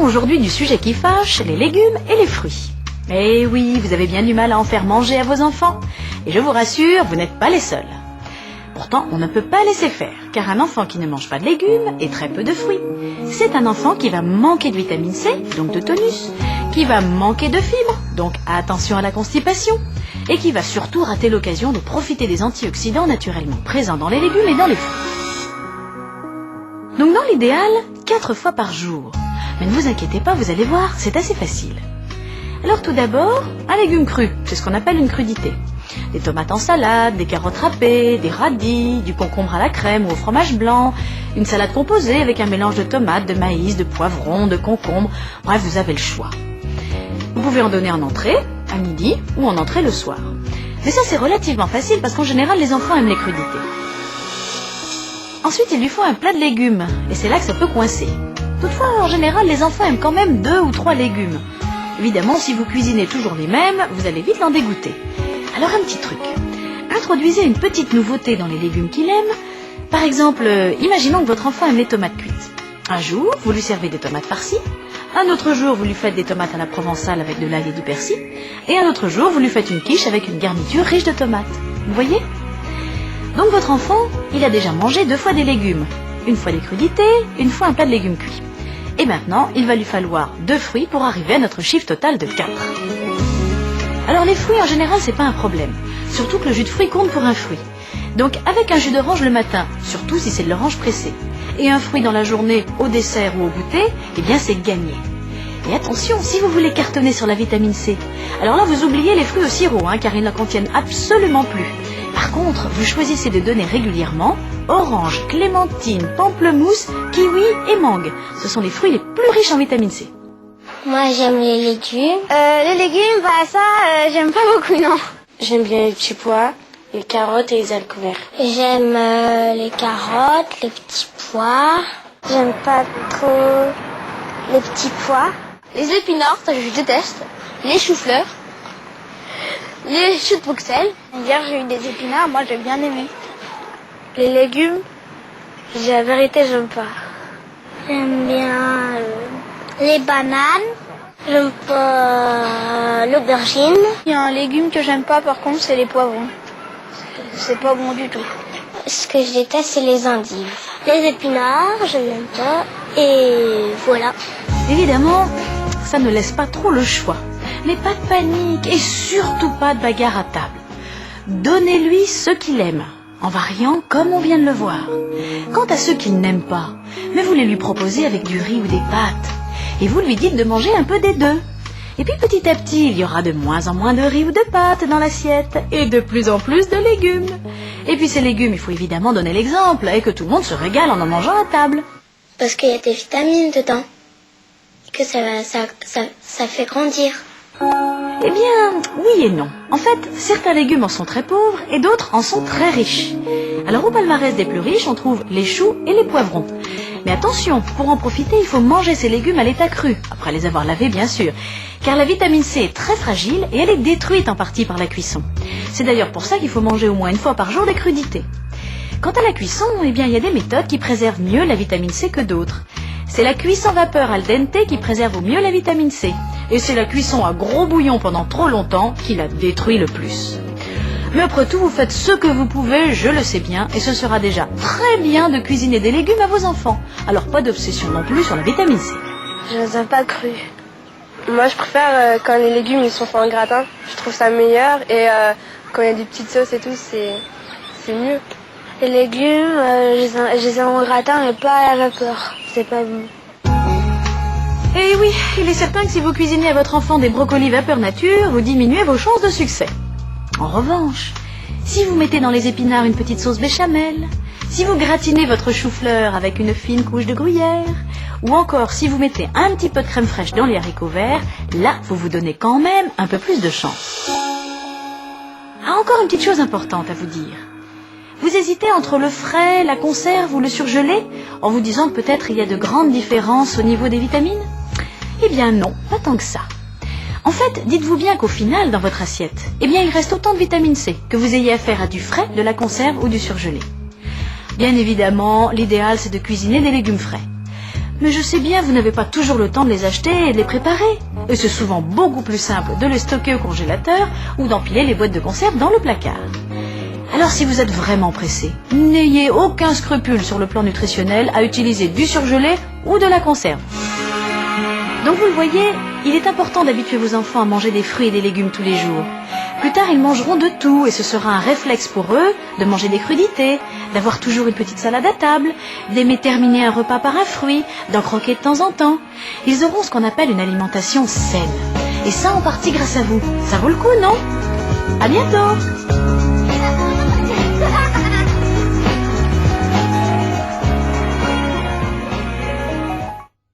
aujourd'hui du sujet qui fâche, les légumes et les fruits. Eh oui, vous avez bien du mal à en faire manger à vos enfants. Et je vous rassure, vous n'êtes pas les seuls. Pourtant, on ne peut pas laisser faire, car un enfant qui ne mange pas de légumes et très peu de fruits, c'est un enfant qui va manquer de vitamine C, donc de tonus, qui va manquer de fibres, donc attention à la constipation, et qui va surtout rater l'occasion de profiter des antioxydants naturellement présents dans les légumes et dans les fruits. Donc dans l'idéal, 4 fois par jour. Mais ne vous inquiétez pas, vous allez voir, c'est assez facile. Alors tout d'abord, un légume cru, c'est ce qu'on appelle une crudité. Des tomates en salade, des carottes râpées, des radis, du concombre à la crème ou au fromage blanc, une salade composée avec un mélange de tomates, de maïs, de poivrons, de concombres, bref, vous avez le choix. Vous pouvez en donner en entrée, à midi, ou en entrée le soir. Mais ça c'est relativement facile parce qu'en général les enfants aiment les crudités. Ensuite il lui faut un plat de légumes, et c'est là que ça peut coincer. Toutefois, en général, les enfants aiment quand même 2 ou 3 légumes. Évidemment, si vous cuisinez toujours les mêmes, vous allez vite l'en dégoûter. Alors un petit truc, introduisez une petite nouveauté dans les légumes qu'il aime. Par exemple, imaginons que votre enfant aime les tomates cuites. Un jour, vous lui servez des tomates farcies. Un autre jour, vous lui faites des tomates à la provençale avec de l'ail et du persil. Et un autre jour, vous lui faites une quiche avec une garniture riche de tomates. Vous voyez ? Donc votre enfant, il a déjà mangé 2 fois des légumes. Une fois des crudités, une fois un plat de légumes cuits. Et maintenant, il va lui falloir 2 fruits pour arriver à notre chiffre total de 4. Alors les fruits, en général, c'est pas un problème. Surtout que le jus de fruits compte pour un fruit. Donc avec un jus d'orange le matin, surtout si c'est de l'orange pressée, et un fruit dans la journée, au dessert ou au goûter, eh bien c'est gagné. Et attention, si vous voulez cartonner sur la vitamine C, alors là vous oubliez les fruits au sirop, car ils n'en contiennent absolument plus. Par contre, vous choisissez de donner régulièrement orange, clémentine, pamplemousse, kiwi et mangue. Ce sont les fruits les plus riches en vitamine C. Moi, j'aime les légumes. Les légumes, j'aime pas beaucoup, non. J'aime bien les petits pois, les carottes et les haricots verts. J'aime les carottes, les petits pois. J'aime pas trop les petits pois. Les épinards, ça je déteste. Les choux-fleurs. Les choux de Bruxelles. Hier, j'ai eu des épinards, moi j'ai bien aimé. Les légumes, la vérité, j'aime pas. J'aime bien les bananes. J'aime pas l'aubergine. Il y a un légume que j'aime pas, par contre, c'est les poivrons. C'est pas bon du tout. Ce que je déteste, c'est les endives. Les épinards, je n'aime pas. Et voilà. Évidemment, ça ne laisse pas trop le choix. Mais pas de panique et surtout pas de bagarre à table. Donnez-lui ce qu'il aime, en variant comme on vient de le voir. Quant à ceux qu'il n'aime pas, mais vous les lui proposez avec du riz ou des pâtes. Et vous lui dites de manger un peu des deux. Et puis petit à petit, il y aura de moins en moins de riz ou de pâtes dans l'assiette. Et de plus en plus de légumes. Et puis ces légumes, il faut évidemment donner l'exemple et que tout le monde se régale en mangeant à table. Parce qu'il y a des vitamines dedans. Et que ça fait grandir. Eh bien, oui et non. En fait, certains légumes en sont très pauvres et d'autres en sont très riches. Alors au palmarès des plus riches, on trouve les choux et les poivrons. Mais attention, pour en profiter, il faut manger ces légumes à l'état cru, après les avoir lavés bien sûr, car la vitamine C est très fragile et elle est détruite en partie par la cuisson. C'est d'ailleurs pour ça qu'il faut manger au moins 1 fois par jour des crudités. Quant à la cuisson, eh bien, il y a des méthodes qui préservent mieux la vitamine C que d'autres. C'est la cuisson vapeur al dente qui préserve au mieux la vitamine C. Et c'est la cuisson à gros bouillon pendant trop longtemps qui la détruit le plus. Mais après tout, vous faites ce que vous pouvez, je le sais bien, et ce sera déjà très bien de cuisiner des légumes à vos enfants. Alors pas d'obsession non plus sur la vitamine C. Je les aime pas crus. Moi je préfère quand les légumes ils sont faits en gratin, je trouve ça meilleur, et quand il y a des petites sauces et tout, c'est mieux. Les légumes, je les aime en gratin, mais pas à la vapeur. C'est pas bon. Et oui, il est certain que si vous cuisinez à votre enfant des brocolis vapeur nature, vous diminuez vos chances de succès. En revanche, si vous mettez dans les épinards une petite sauce béchamel, si vous gratinez votre chou-fleur avec une fine couche de gruyère, ou encore si vous mettez un petit peu de crème fraîche dans les haricots verts, là, vous vous donnez quand même un peu plus de chance. Ah, encore une petite chose importante à vous dire. Vous hésitez entre le frais, la conserve ou le surgelé, en vous disant que peut-être il y a de grandes différences au niveau des vitamines ? Eh bien non, pas tant que ça. En fait, dites-vous bien qu'au final, dans votre assiette, eh bien il reste autant de vitamine C que vous ayez affaire à du frais, de la conserve ou du surgelé. Bien évidemment, l'idéal c'est de cuisiner des légumes frais. Mais je sais bien, vous n'avez pas toujours le temps de les acheter et de les préparer. Et c'est souvent beaucoup plus simple de les stocker au congélateur ou d'empiler les boîtes de conserve dans le placard. Alors si vous êtes vraiment pressé, n'ayez aucun scrupule sur le plan nutritionnel à utiliser du surgelé ou de la conserve. Donc vous le voyez, il est important d'habituer vos enfants à manger des fruits et des légumes tous les jours. Plus tard, ils mangeront de tout et ce sera un réflexe pour eux de manger des crudités, d'avoir toujours une petite salade à table, d'aimer terminer un repas par un fruit, d'en croquer de temps en temps. Ils auront ce qu'on appelle une alimentation saine. Et ça en partie grâce à vous. Ça vaut le coup, non? À bientôt!